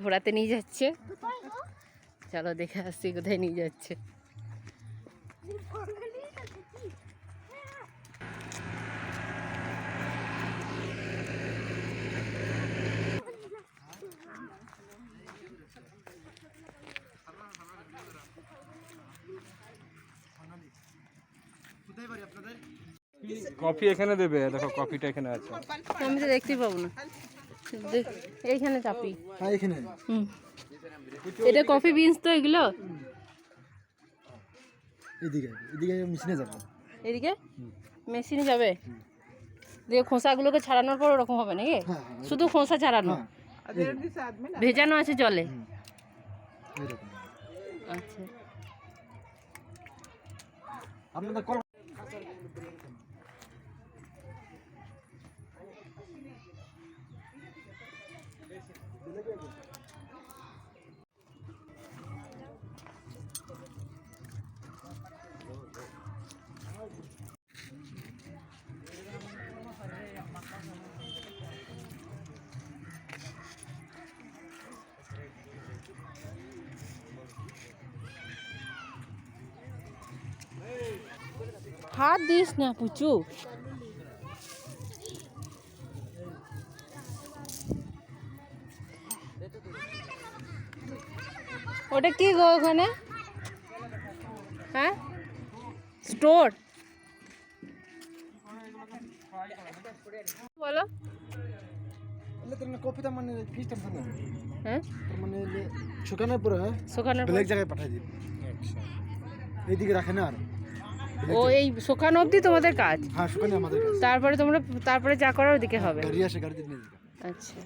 ঘোরাতে নিয়ে যাচ্ছে, চলো দেখে আসছি কোথায় নিয়ে যাচ্ছে। কফি এখানে দেবে, দেখো কফিটা এখানে আছে। আমি তো দেখতেই পাবো না, এইখানে চাপি। হ্যাঁ এখানে। এটা কফি বিনস তো এগুলো। এদিকে এদিকে মেশিনে যাবে। এদিকে মেশিনে যাবে, দিয়ে খোসাগুলোকে ছাড়ানোর পর ওরকম হবে নাকি? শুধু খোসা ছাড়ানো, ভেজানো আছে জলে। আচ্ছা আপনাদের হাত দিস না পুচু। ওটা কি গো ওখানে? হ্যাঁ স্টোর বলো। কপিটা মানে ফিস্ট না, হ্যাঁ মানে শুকানোর পরে শুকানোর ব্ল্যাক জায়গায় পাঠিয়ে দিই। এইদিকে রাখে না আর। ও এই শুকানো অবধি তোমাদের কাজ? হ্যাঁ শুকানো আমাদের কাজ। তারপরে তোমরা তারপরে যা করার ওদিকে হবে। গাড়ি আসে, গাড়িতে নিয়ে যাবে। আচ্ছা